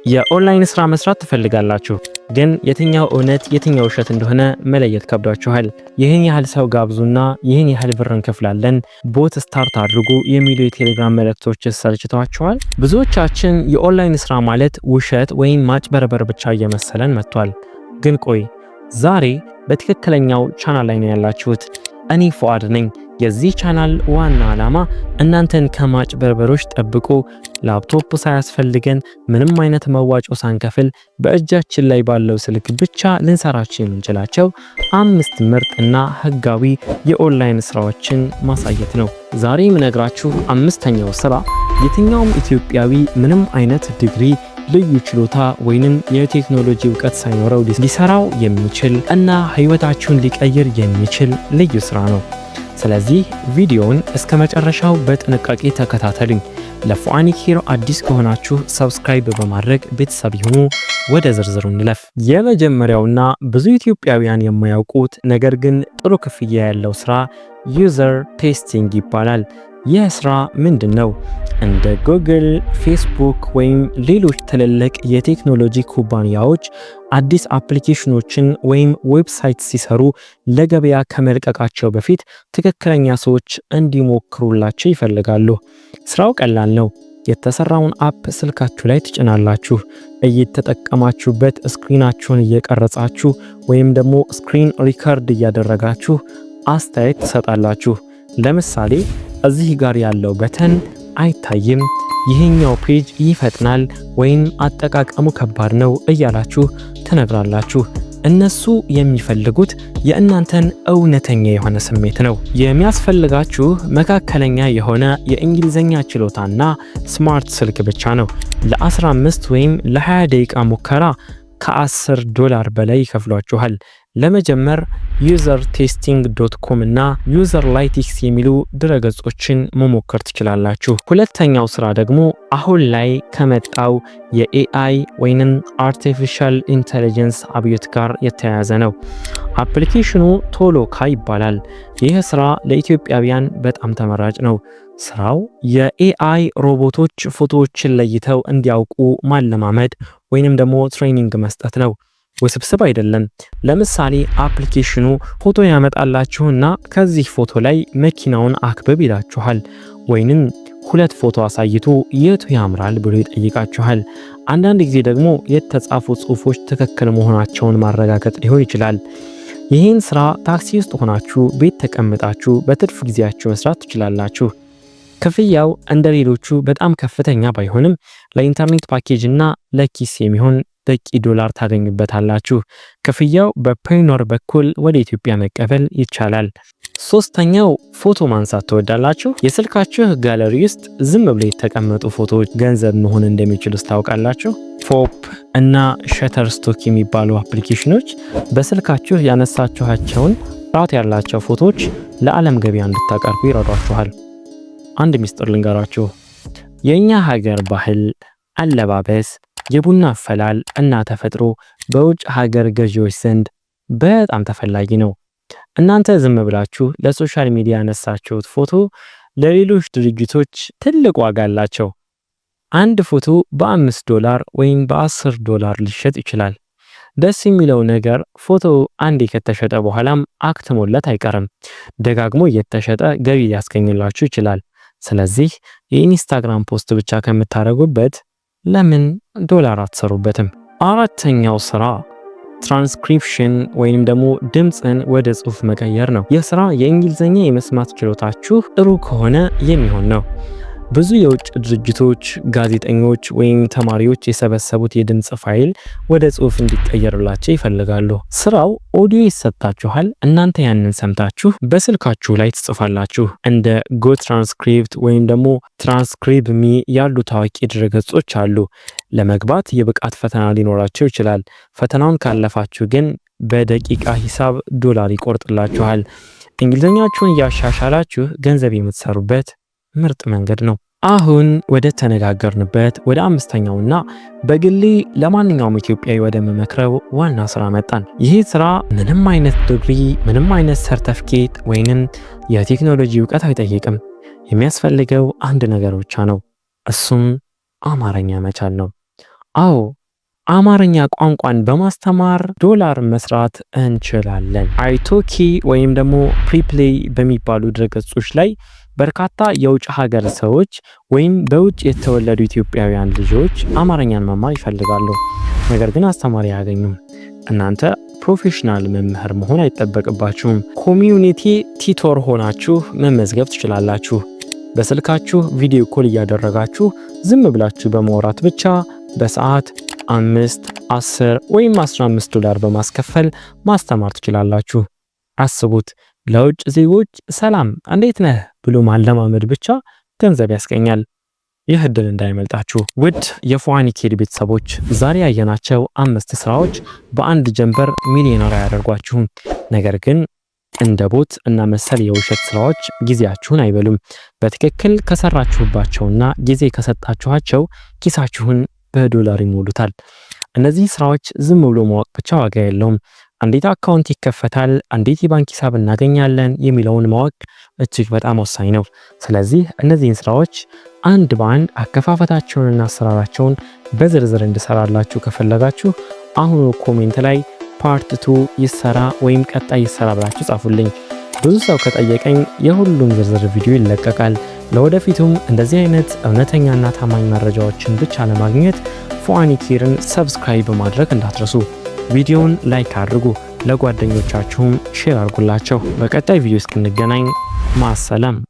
የኦንላይን ስራ መስራት ትፈልጋላችሁ፣ ግን የትኛው እውነት የትኛው ውሸት እንደሆነ መለየት ከብዷችኋል። ይህን ያህል ሰው ጋብዙና ይህን ያህል ብር እንከፍላለን፣ ቦት ስታርት አድርጉ የሚሉ የቴሌግራም መልእክቶች ሰልችተዋችኋል? ብዙዎቻችን የኦንላይን ስራ ማለት ውሸት ወይም ማጭበርበር ብቻ እየመሰለን መጥቷል። ግን ቆይ ዛሬ በትክክለኛው ቻናል ላይ ነው ያላችሁት። እኔ ፉአድ ነኝ። የዚህ ቻናል ዋና ዓላማ እናንተን ከማጭበርበሮች ጠብቆ ላፕቶፕ ሳያስፈልገን ምንም አይነት መዋጮ ሳንከፍል በእጃችን ላይ ባለው ስልክ ብቻ ልንሰራቸው የምንችላቸው 5 ምርጥና ህጋዊ የኦንላይን ስራዎችን ማሳየት ነው። ዛሬ የምነግራችሁ 5ኛው ስራ የትኛውም ኢትዮጵያዊ ምንም አይነት ዲግሪ፣ ልዩ ችሎታ ወይንም የቴክኖሎጂ ዕውቀት ሳይኖረው ሊሰራው የሚችል እና ህይወታችሁን ሊቀይር የሚችል ልዩ ስራ ነው። ስለዚህ ቪዲዮውን እስከ መጨረሻው በጥንቃቄ ተከታተሉኝ። ለፉአኒክ ሂሮ አዲስ ከሆናችሁ ሰብስክራይብ በማድረግ ቤተሰብ ይሁኑ። ወደ ዝርዝሩ እንለፍ። የመጀመሪያውና ብዙ ኢትዮጵያውያን የማያውቁት ነገር ግን ጥሩ ክፍያ ያለው ስራ ዩዘር ቴስቲንግ ይባላል። ይህ ስራ ምንድን ነው? እንደ ጉግል፣ ፌስቡክ ወይም ሌሎች ትልልቅ የቴክኖሎጂ ኩባንያዎች አዲስ አፕሊኬሽኖችን ወይም ዌብሳይት ሲሰሩ ለገበያ ከመልቀቃቸው በፊት ትክክለኛ ሰዎች እንዲሞክሩላቸው ይፈልጋሉ። ስራው ቀላል ነው። የተሰራውን አፕ ስልካችሁ ላይ ትጭናላችሁ። እየተጠቀማችሁበት ስክሪናችሁን እየቀረጻችሁ ወይም ደግሞ ስክሪን ሪከርድ እያደረጋችሁ አስተያየት ትሰጣላችሁ። ለምሳሌ እዚህ ጋር ያለው በተን አይታይም፣ ይሄኛው ፔጅ ይፈጥናል ወይም አጠቃቀሙ ከባድ ነው እያላችሁ ትነግራላችሁ። እነሱ የሚፈልጉት የእናንተን እውነተኛ የሆነ ስሜት ነው። የሚያስፈልጋችሁ መካከለኛ የሆነ የእንግሊዘኛ ችሎታና ስማርት ስልክ ብቻ ነው። ለ15 ወይም ለ20 ደቂቃ ሙከራ ከ$10 በላይ ይከፍሏችኋል። ለመጀመር usertesting.com እና userlytics የሚሉ ድረገጾችን መሞከር ትችላላችሁ። ሁለተኛው ስራ ደግሞ አሁን ላይ ከመጣው የኤአይ ወይንም አርቲፊሻል ኢንተለጀንስ አብዮት ጋር የተያያዘ ነው። አፕሊኬሽኑ ቶሎካ ይባላል። ይህ ስራ ለኢትዮጵያውያን በጣም ተመራጭ ነው። ስራው የኤአይ ሮቦቶች ፎቶዎችን ለይተው እንዲያውቁ ማለማመድ ወይንም ደግሞ ትሬኒንግ መስጠት ነው። ውስብስብ አይደለም። ለምሳሌ አፕሊኬሽኑ ፎቶ ያመጣላችሁና ከዚህ ፎቶ ላይ መኪናውን አክብብ ይላችኋል፣ ወይንም 2 ፎቶ አሳይቶ የቱ ያምራል ብሎ ይጠይቃችኋል። አንዳንድ ጊዜ ደግሞ የተጻፉ ጽሑፎች ትክክል መሆናቸውን ማረጋገጥ ሊሆን ይችላል። ይህን ስራ ታክሲ ውስጥ ሆናችሁ ቤት ተቀምጣችሁ በትርፍ ጊዜያችሁ መስራት ትችላላችሁ። ክፍያው እንደ ሌሎቹ በጣም ከፍተኛ ባይሆንም ለኢንተርኔት ፓኬጅ እና ለኪስ የሚሆን በቂ ዶላር ታገኙበታላችሁ። ክፍያው በፔይኖር በኩል ወደ ኢትዮጵያ መቀበል ይቻላል። ሶስተኛው ፎቶ ማንሳት ትወዳላችሁ? የስልካችሁ ጋለሪ ውስጥ ዝም ብለው የተቀመጡ ፎቶዎች ገንዘብ መሆን እንደሚችሉ ታውቃላችሁ? ፖፕ እና ሸተርስቶክ የሚባሉ አፕሊኬሽኖች በስልካችሁ ያነሳችኋቸውን ጥራት ያላቸው ፎቶዎች ለዓለም ገበያ እንድታቀርቡ ይረዷችኋል። አንድ ሚስጥር ልንገራችሁ። የኛ ሀገር ባህል፣ አለባበስ፣ የቡና አፈላል እና ተፈጥሮ በውጭ ሀገር ገዢዎች ዘንድ በጣም ተፈላጊ ነው። እናንተ ዝም ብላችሁ ለሶሻል ሚዲያ ያነሳችሁት ፎቶ ለሌሎች ድርጅቶች ትልቅ ዋጋ አላቸው። አንድ ፎቶ $5 ወይም $10 ሊሸጥ ይችላል። ደስ የሚለው ነገር ፎቶ አንዴ ከተሸጠ በኋላም አክትሞለት አይቀርም። ደጋግሞ እየተሸጠ ገቢ ሊያስገኝላችሁ ይችላል። ስለዚህ የኢንስታግራም ፖስት ብቻ ከምታደርጉበት ለምን ዶላር አትሰሩበትም? አራተኛው ስራ ትራንስክሪፕሽን ወይንም ደግሞ ድምፅን ወደ ጽሑፍ መቀየር ነው። ይህ ስራ የእንግሊዝኛ የመስማት ችሎታችሁ ጥሩ ከሆነ የሚሆን ነው። ብዙ የውጭ ድርጅቶች፣ ጋዜጠኞች ወይም ተማሪዎች የሰበሰቡት የድምፅ ፋይል ወደ ጽሑፍ እንዲቀየርላቸው ይፈልጋሉ። ስራው ኦዲዮ ይሰጣችኋል። እናንተ ያንን ሰምታችሁ በስልካችሁ ላይ ትጽፋላችሁ። እንደ ጎትራንስክሪፕት ወይም ደግሞ ትራንስክሪብ ሚ ያሉ ታዋቂ ድረገጾች አሉ። ለመግባት የብቃት ፈተና ሊኖራቸው ይችላል። ፈተናውን ካለፋችሁ ግን በደቂቃ ሂሳብ ዶላር ይቆርጥላችኋል። እንግሊዝኛችሁን እያሻሻላችሁ ገንዘብ የምትሰሩበት ምርጥ መንገድ ነው። አሁን ወደ ተነጋገርንበት ወደ 5ኛውና በግሌ ለማንኛውም ኢትዮጵያዊ ወደ መመክረው ዋና ስራ መጣን። ይህ ስራ ምንም አይነት ዲግሪ፣ ምንም አይነት ሰርቲፊኬት ወይንም የቴክኖሎጂ ዕውቀት አይጠይቅም። የሚያስፈልገው አንድ ነገር ብቻ ነው። እሱም አማርኛ መቻል ነው። አዎ አማርኛ ቋንቋን በማስተማር ዶላር መስራት እንችላለን። አይቶኪ ወይም ደግሞ ፕሪፕሌይ በሚባሉ ድረገጾች ላይ በርካታ የውጭ ሀገር ሰዎች ወይም በውጭ የተወለዱ ኢትዮጵያውያን ልጆች አማርኛን መማር ይፈልጋሉ። ነገር ግን አስተማሪ አያገኙም። እናንተ ፕሮፌሽናል መምህር መሆን አይጠበቅባችሁም። ኮሚዩኒቲ ቲቶር ሆናችሁ መመዝገብ ትችላላችሁ። በስልካችሁ ቪዲዮ ኮል እያደረጋችሁ ዝም ብላችሁ በማውራት ብቻ በሰዓት 5፣ 10 ወይም 15 ዶላር በማስከፈል ማስተማር ትችላላችሁ። አስቡት፣ ለውጭ ዜጎች ሰላም እንዴት ነህ ብሎ ማለማመድ ብቻ ገንዘብ ያስገኛል። ይህ እድል እንዳይመልጣችሁ። ውድ የፉአን አካዳሚ ቤተሰቦች፣ ዛሬ ያየናቸው 5 ስራዎች በአንድ ጀንበር ሚሊዮነር አያደርጓችሁም። ነገር ግን እንደ ቦት እና መሰል የውሸት ስራዎች ጊዜያችሁን አይበሉም። በትክክል ከሰራችሁባቸውና ጊዜ ከሰጣችኋቸው ኪሳችሁን በዶላር ይሞሉታል። እነዚህ ስራዎች ዝም ብሎ ማወቅ ብቻ ዋጋ የለውም። እንዴት አካውንት ይከፈታል፣ እንዴት የባንክ ሂሳብ እናገኛለን የሚለውን ማወቅ እጅግ በጣም ወሳኝ ነው። ስለዚህ እነዚህን ስራዎች አንድ በአንድ አከፋፈታቸውንና አሰራራቸውን በዝርዝር እንድሰራላችሁ ከፈለጋችሁ አሁኑ ኮሜንት ላይ ፓርት 2 ይሰራ ወይም ቀጣይ ይሰራ ብላችሁ ጻፉልኝ። ብዙ ሰው ከጠየቀኝ የሁሉም ዝርዝር ቪዲዮ ይለቀቃል። ለወደፊቱም እንደዚህ አይነት እውነተኛና ታማኝ መረጃዎችን ብቻ ለማግኘት ፉአን አካዳሚን ሰብስክራይብ በማድረግ እንዳትረሱ። ቪዲዮውን ላይክ አድርጉ፣ ለጓደኞቻችሁም ሼር አድርጉላቸው። በቀጣይ ቪዲዮ እስክንገናኝ ማሰላም።